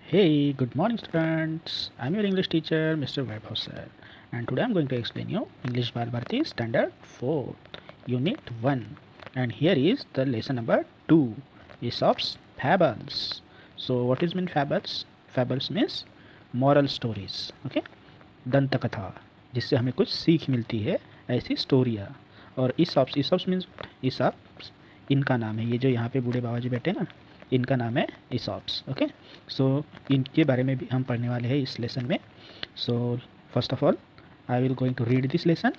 Hey, good morning students. I'm your English teacher, Mr. Vaibhav sir. And today I'm going to explain you English Balbharati Standard 4, Unit 1. And here is the lesson number 2, Aesop's Fables. So what is mean fables? Fables means moral stories. Okay? दंत कथा जिससे हमें कुछ सीख मिलती है ऐसी स्टोरियाँ. और ईसॉप्स मीन्स ईसॉप्स इनका नाम है. ये जो यहाँ पे बूढ़े बाबा जी बैठे ना, इनका नाम है ईसॉप्स. ओके, सो इनके बारे में भी हम पढ़ने वाले हैं इस लेसन में. So first of all I will going to read this lesson.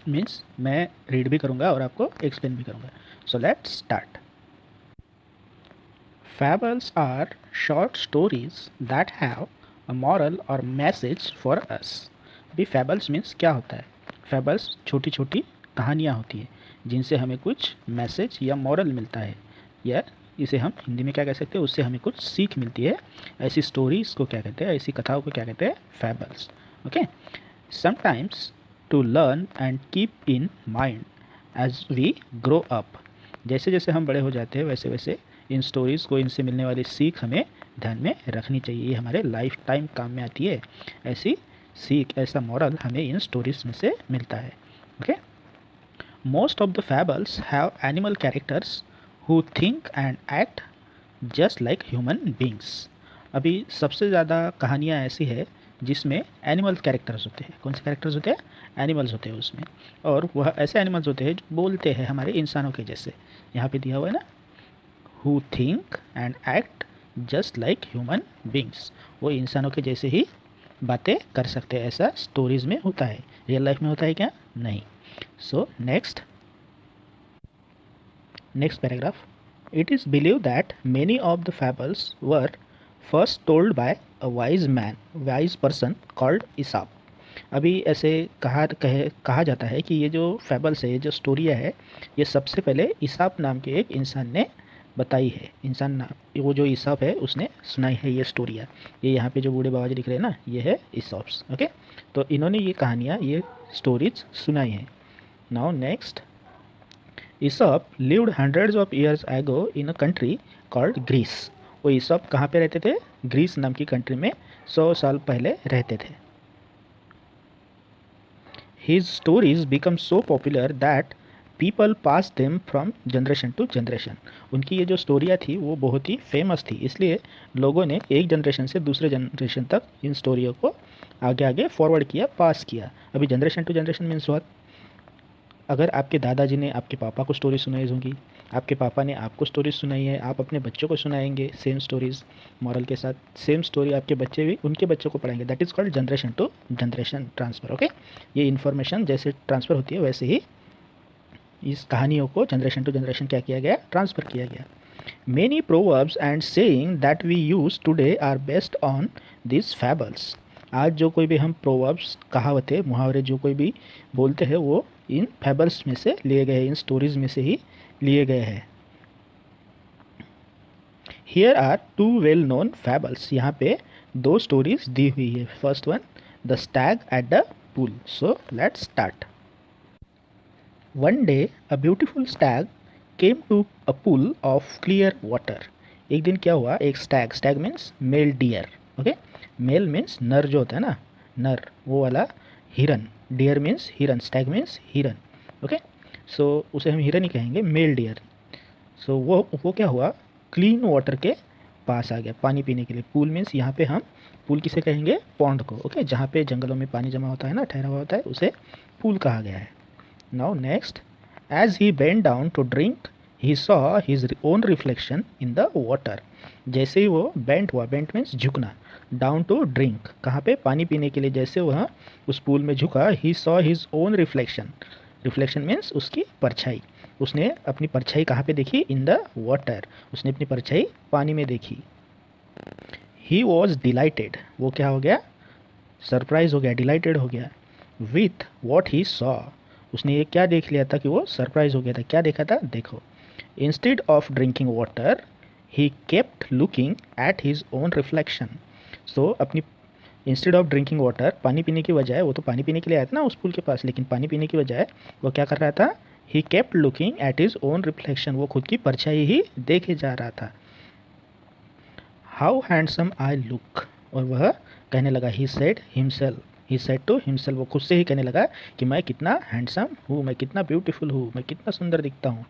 Means मैं रीड भी करूँगा और आपको एक्सप्लेन भी करूँगा. So let's start. Fables are short stories that have a moral or message for us. भी fables means क्या होता है? Fables छोटी छोटी कहानियाँ होती है जिनसे हमें कुछ मैसेज या मॉरल मिलता है, या इसे हम हिंदी में क्या कह सकते हैं, उससे हमें कुछ सीख मिलती है. ऐसी स्टोरीज को क्या कहते हैं, ऐसी कथाओं को क्या कहते हैं? Fables. Okay. Sometimes to learn and keep in mind as we grow up. जैसे जैसे हम बड़े हो जाते हैं वैसे वैसे इन स्टोरीज़ को, इनसे मिलने वाली सीख हमें ध्यान में रखनी चाहिए. ये हमारे लाइफ टाइम काम में आती है. ऐसी सीख, ऐसा मॉरल हमें इन स्टोरीज में से मिलता है. Okay. Most of the fables have animal characters who think and act just like human beings. अभी सबसे ज़्यादा कहानियाँ ऐसी है जिसमें एनिमल कैरेक्टर्स होते हैं. कौन से कैरेक्टर्स होते हैं? एनिमल्स होते हैं उसमें. और वह ऐसे एनिमल्स होते हैं जो बोलते हैं हमारे इंसानों के जैसे. यहाँ पे दिया हुआ है ना, who think and act just like human beings. वो इंसानों के जैसे ही बातें कर सकते हैं. ऐसा स्टोरीज में होता है. रियल लाइफ में होता है क्या? नहीं. So next paragraph. It is believe that many of the fables were first told by a wise person called Aesop. अभी ऐसे कहा जाता है कि ये जो फैबल्स है, ये जो स्टोरिया है, ये सबसे पहले इसाप नाम के एक इंसान ने बताई है. इंसान नाम, वो जो ईसॉप है उसने सुनाई है ये स्टोरियाँ. ये यहाँ पे जो बूढ़े बाबा जी दिख रहे हैं ना, ये है ईसॉप्स. ओके. तो इन्होंने ये कहानियाँ, ये स्टोरीज सुनाई हैं. Now next. Aesop lived hundreds of years ago in a country called Greece. वो ईसॉप कहाँ पे रहते थे? ग्रीस नाम की कंट्री में 100 साल पहले रहते थे. His stories become so popular that people pass them from generation to generation. उनकी ये जो स्टोरियाँ थी वो बहुत ही फेमस थी, इसलिए लोगों ने एक जनरेशन से दूसरे जनरेशन तक इन स्टोरियों को आगे आगे फॉरवर्ड किया, पास किया. अभी generation to generation means what? अगर आपके दादाजी ने आपके पापा को स्टोरी सुनाई होंगी, आपके पापा ने आपको स्टोरीज सुनाई है, आप अपने बच्चों को सुनाएंगे सेम स्टोरीज मॉरल के साथ. सेम स्टोरी आपके बच्चे भी उनके बच्चों को पढ़ाएंगे. That is called generation to generation transfer. Okay. ये इन्फॉर्मेशन जैसे ट्रांसफ़र होती है वैसे ही इस कहानियों को जनरेशन टू जनरेशन क्या किया गया? ट्रांसफ़र किया गया. Many proverbs and saying that we use today are based on this fables. आज जो कोई भी हम प्रोवर्ब्स, कहावतें, मुहावरे जो कोई भी बोलते हैं वो इन फैबल्स में से लिए गए, इन स्टोरीज में से ही लिए गए हैं. Here are two well known fables. यहाँ पे दो स्टोरीज दी हुई है. First one, the stag at the pool. So let's start. One day, a beautiful stag came to a pool of clear water. एक दिन क्या हुआ? एक stag means male deer. Okay. Male means नर जो होता है ना, नर, वो वाला हिरन. डियर मीन्स हिरन, स्टैग मीन्स हिरन. ओके. सो उसे हम हिरन ही कहेंगे, मेल डियर. सो वो क्या हुआ? क्लीन वाटर के पास आ गया पानी पीने के लिए. पूल मीन्स यहाँ पे हम पूल किसे कहेंगे? पॉन्ड को. ओके. जहाँ पे जंगलों में पानी जमा होता है ना, ठहरा हुआ होता है, उसे पूल कहा गया है. Now next, as he bent down to drink, he saw his own reflection in the water. जैसे ही वो बेंट हुआ, बेंट मीन्स झुकना, डाउन टू ड्रिंक, कहाँ पे? पानी पीने के लिए. जैसे वह उस पूल में झुका, he saw his own reflection. Reflection means उसकी परछाई. उसने अपनी परछाई कहाँ पे देखी? In the water. उसने अपनी परछाई पानी में देखी. He was dilated. वो क्या हो गया? सरप्राइज हो गया, डिलाइटेड हो गया. With what he saw. उसने ये क्या देख लिया था कि वो सरप्राइज हो गया था? क्या देखा था? देखो. Instead of drinking water he kept looking at his own reflection. So अपनी इंस्टेड ऑफ ड्रिंकिंग वाटर, पानी पीने की बजाय, वो तो पानी पीने के लिए आया था ना उस पुल के पास, लेकिन पानी पीने की बजाय वो क्या कर रहा था? ही kept looking at his own reflection. वो खुद की परछाई ही देखे जा रहा था. हाउ हैंडसम आई लुक, और वह कहने लगा ही सेड टू हिमसेल्फ, वो खुद से ही कहने लगा कि मैं कितना हैंडसम हूँ, मैं कितना ब्यूटीफुल हूँ, मैं कितना सुंदर दिखता हूँ।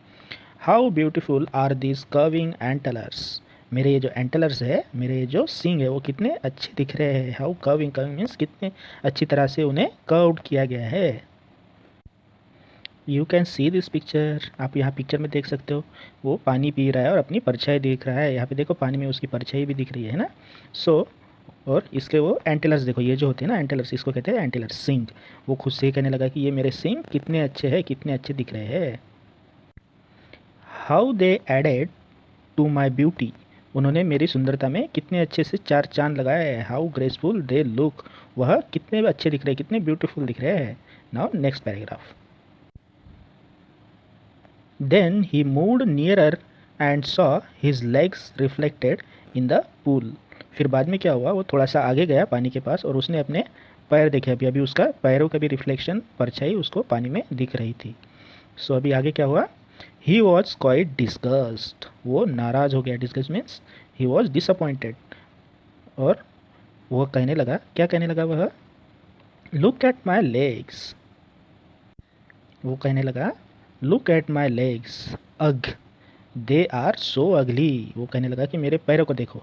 How beautiful are this curving antlers, मेरे ये जो एंटलर्स है, मेरे ये जो सींग है वो कितने अच्छे दिख रहे हैं। हाउ कर्विंग, कर्विंग मीन्स कितने अच्छी तरह से उन्हें कर्व्ड किया गया है। You can see this picture, आप यहाँ पिक्चर में देख सकते हो, वो पानी पी रहा है और अपनी परछाई देख रहा है। यहाँ पे देखो पानी में उसकी परछाई भी दिख रही है ना। सो और इसके वो एंटेलर्स देखो, ये जो होते हैं ना एंटेलर्स, इसको कहते हैं एंटेलर्स, सिंग। वो खुद से ही कहने लगा कि ये मेरे सिंग कितने अच्छे हैं, कितने अच्छे दिख रहे हैं। How they added to my beauty, उन्होंने मेरी सुंदरता में कितने अच्छे से चार चांद लगाए हैं। हाउ ग्रेसफुल दे लुक, वह कितने अच्छे दिख रहे हैं, कितने ब्यूटीफुल दिख रहे हैं। Now next paragraph. Then he moved nearer and saw his legs reflected in the pool, फिर बाद में क्या हुआ, वो थोड़ा सा आगे गया पानी के पास और उसने अपने पैर देखे। अभी अभी उसका पैरों का भी रिफ्लेक्शन, परछाई उसको पानी में दिख रही थी। सो अभी आगे क्या हुआ, ही वॉज क्वाइट डिस्गस्ट, वो नाराज हो गया। Disgust means he was disappointed, और वो कहने लगा, क्या कहने लगा वह, लुक एट माई लेग्स, वो कहने लगा लुक एट माई लेग्स अग दे आर सो अगली, वो कहने लगा कि मेरे पैरों को देखो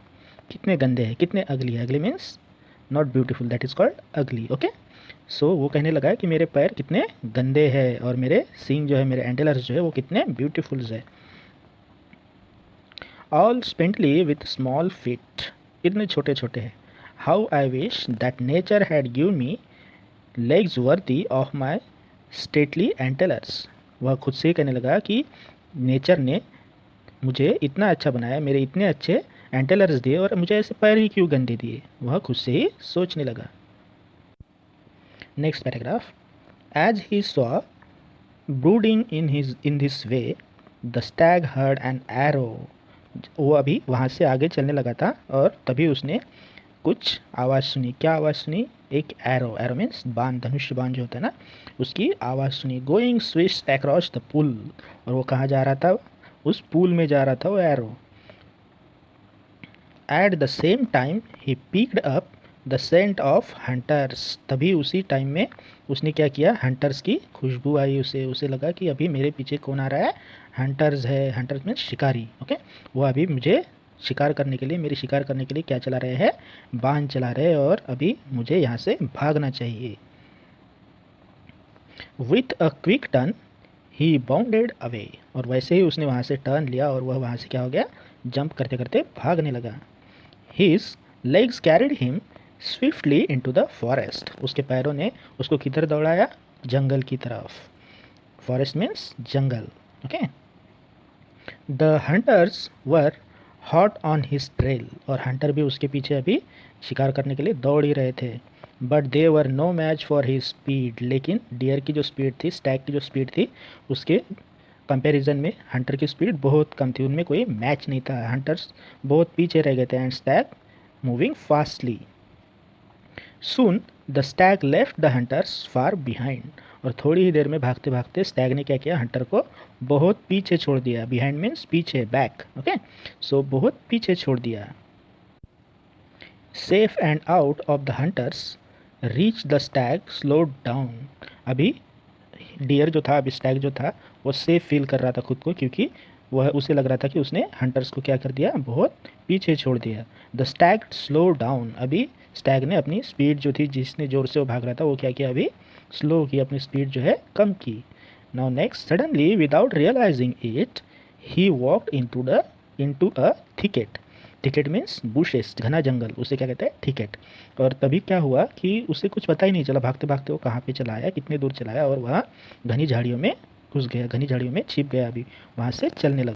कितने गंदे हैं, कितने अगली है। अगली means not beautiful, that is called अगली। ओके, सो वो कहने लगा कि मेरे पैर कितने गंदे हैं और मेरे सींग जो है, मेरे एंटेलर्स जो है वो कितने ब्यूटीफुल है। All spindly with small feet, कितने छोटे छोटे हैं। How I wish that nature had given me legs worthy of my stately antlers, वह खुद से ही कहने लगा कि नेचर ने मुझे इतना अच्छा बनाया, मेरे इतने अच्छे एंटेलर्स दिए और मुझे ऐसे पैर ही क्यों गंदे दिए, वह खुद से ही सोचने लगा। Next paragraph. As he saw brooding in this way the stag heard an arrow, वो अभी वहाँ से आगे चलने लगा था और तभी उसने कुछ आवाज़ सुनी। क्या आवाज़ सुनी, एक एरो, एरो मीन्स बाण, धनुष बाण जो होता है ना, उसकी आवाज़ सुनी। गोइंग स्विच अक्रॉस द पुल, और वो कहाँ जा रहा था, उस पुल में जा रहा था वो arrow. At the same time he picked up the scent of hunters, तभी उसी टाइम में उसने क्या किया, हंटर्स की खुशबू आई उसे लगा कि अभी मेरे पीछे कौन आ रहा है, हंटर्स है। हंटर्स मीन्स शिकारी। ओके, वो अभी मुझे शिकार करने के लिए, मेरी शिकार करने के लिए क्या चला रहे हैं, बाण चला रहे हैं, और अभी मुझे यहाँ से भागना चाहिए। With a quick turn he bounded away, और वैसे ही उसने वहाँ से टर्न लिया और वह वहाँ से क्या हो गया, जंप करते करते भागने लगा। His legs carried him swiftly into the forest, उसके पैरों ने उसको किधर दौड़ाया, जंगल की तरफ। Forest means jungle. Okay, the hunters were hot on his trail, और हंटर भी उसके पीछे अभी शिकार करने के लिए दौड़ ही रहे थे। But they were no match for his speed, लेकिन डियर की जो स्पीड थी, स्टैग की जो स्पीड थी, उसके कंपैरिजन में हंटर की स्पीड बहुत कम थी, उनमें कोई मैच नहीं था। हंटर्स बहुत पीछे रह गए थे and Stag moving fastly. Soon the Stag left the hunters far behind, और थोड़ी ही देर में भागते भागते स्टैग ने क्या किया, हंटर को बहुत पीछे छोड़ दिया। बिहाइंड मीन्स पीछे, बैक। ओके, सो बहुत पीछे छोड़ दिया। Safe and out of the hunters reach the Stag slowed down, अभी डियर जो था, अभी स्टैग जो था, वो सेफ फील कर रहा था खुद को, क्योंकि वह उसे लग रहा था कि उसने हंटर्स को क्या कर दिया, बहुत पीछे छोड़ दिया। द स्टैग स्लो डाउन, अभी स्टैग ने अपनी स्पीड जो थी, जिसने जोर से वो भाग रहा था, वो क्या किया, अभी स्लो की, अपनी स्पीड जो है कम की। Now next, suddenly without realizing it he walked into a thicket. Thicket means bushes, घना जंगल, उसे क्या कहते हैं, थिकेट। और तभी क्या हुआ कि उसे कुछ पता ही नहीं चला, भागते भागते वो कहाँ पे चला आया, कितने दूर चला आया, और वहाँ घनी झाड़ियों में घुस गया, घनी झाड़ियों में छिप गया, अभी वहाँ से चलने लगा।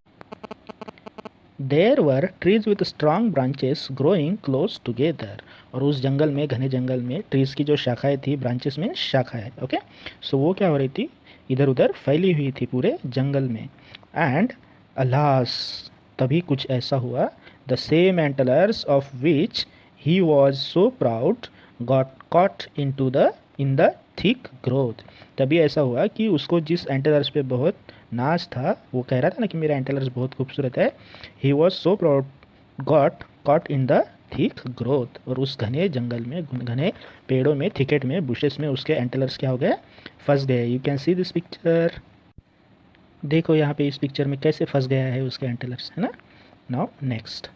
There were trees with strong branches growing close together, और उस जंगल में, घने जंगल में ट्रीज की जो शाखाएं थी, ब्रांचेस में शाखाएं, ओके, सो वो क्या हो रही थी, इधर उधर फैली हुई थी पूरे जंगल में। एंड अलास, तभी कुछ ऐसा हुआ, the same antlers of which he was so proud got caught in the thick growth, तभी ऐसा हुआ कि उसको जिस एंटलर्स पे बहुत नाज था, वो कह रहा था ना कि मेरा एंटलर्स बहुत खूबसूरत है, he was so proud got caught in the thick growth, और उस घने जंगल में, घने पेड़ों में, थिकेट में, बुशेस में उसके एंटेलर्स क्या हो गए, फंस गए। You can see this picture, देखो यहाँ पे इस पिक्चर में कैसे फंस गया है उसके एंटेलर्स, है ना। Now next,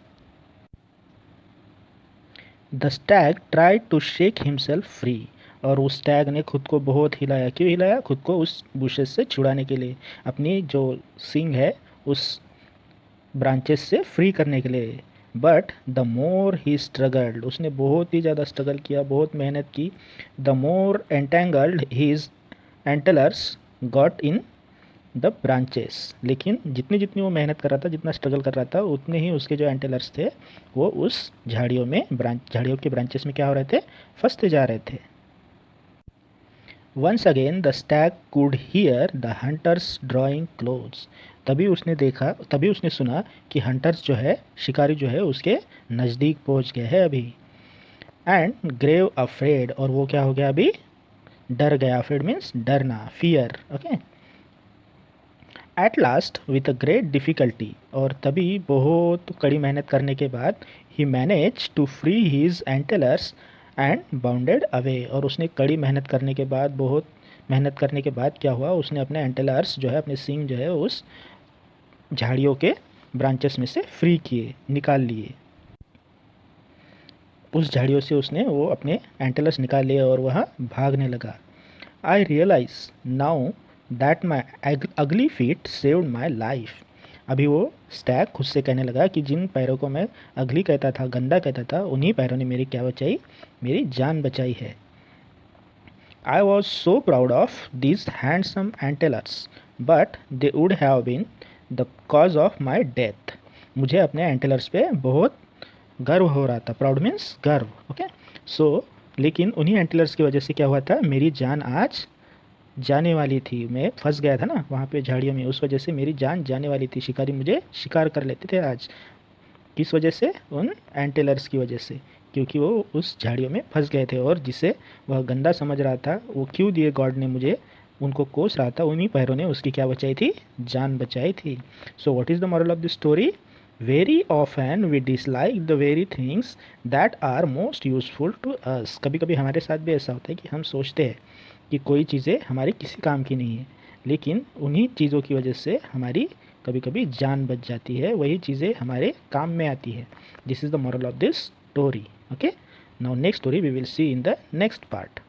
the stag tried to shake himself free, और उस स्टैग ने खुद को बहुत हिलाया। क्यों हिलाया? खुद को उस बुशेस से छुड़ाने के लिए, अपनी जो सिंग है उस ब्रांचेस से फ्री करने के लिए। But the more he struggled, उसने बहुत ही ज़्यादा स्ट्रगल किया, बहुत मेहनत की। The more entangled his antlers got in the branches, लेकिन जितनी जितनी वो मेहनत कर रहा था, जितना स्ट्रगल कर रहा था, उतने ही उसके जो एंटेलर्स थे वो उस झाड़ियों में, झाड़ियों के ब्रांचेस में क्या हो रहे थे, फंसते जा रहे थे। Once again the stag could hear the hunters drawing close, तभी उसने देखा, तभी उसने सुना कि हंटर्स जो है, शिकारी जो है, उसके नज़दीक पहुंच गए हैं अभी। एंड ग्रेव अफ्रेड, और वो क्या हो गया अभी, डर गया। अफ्रेड मीन्स डरना, fear, okay. At last with a great difficulty, और तभी बहुत कड़ी मेहनत करने के बाद, he manage to free his antlers and bounded away, और उसने कड़ी मेहनत करने के बाद, बहुत मेहनत करने के बाद क्या हुआ, उसने अपने एंटेलर्स जो है, अपने सींग जो है, उस झाड़ियों के ब्रांचेस में से फ्री किए, निकाल लिए। उस झाड़ियों से उसने वो अपने एंटेलर्स निकाल लिए और वह भागने लगा। आई रियलाइज नाउ दैट माई अगली फीट सेव्ड माई लाइफ, अभी वो स्टैग खुद से कहने लगा कि जिन पैरों को मैं अगली कहता था, गंदा कहता था, उन्हीं पैरों ने मेरी क्या बचाई, मेरी जान बचाई है। I was so proud of these handsome antlers but they would have been the cause of my death, मुझे अपने एंटेलर्स पे बहुत गर्व हो रहा था। प्राउड मीन्स गर्व, ओके। सो लेकिन उन्हीं एंटेलर्स की वजह से क्या हुआ था, मेरी जान आज जाने वाली थी। मैं फंस गया था ना वहाँ पे झाड़ियों में, उस वजह से मेरी जान जाने वाली थी। शिकारी मुझे शिकार कर लेते थे आज। किस वजह से? उन एंटेलर्स की वजह से, क्योंकि वो उस झाड़ियों में फंस गए थे, और जिसे वह गंदा समझ रहा था, वो क्यों दिए गॉड ने मुझे, उनको कोस रहा था, उन्हीं पैरों ने उसकी क्या बचाई थी, जान बचाई थी। So what is the moral of the story? Very often we dislike the very things that are most useful to us, कभी कभी हमारे साथ भी ऐसा होता है कि हम सोचते हैं कि कोई चीज़ें हमारी किसी काम की नहीं है, लेकिन उन्हीं चीज़ों की वजह से हमारी कभी कभी जान बच जाती है, वही चीज़ें हमारे काम में आती है। This is the moral of this story, okay. Now next story we will see in the next part.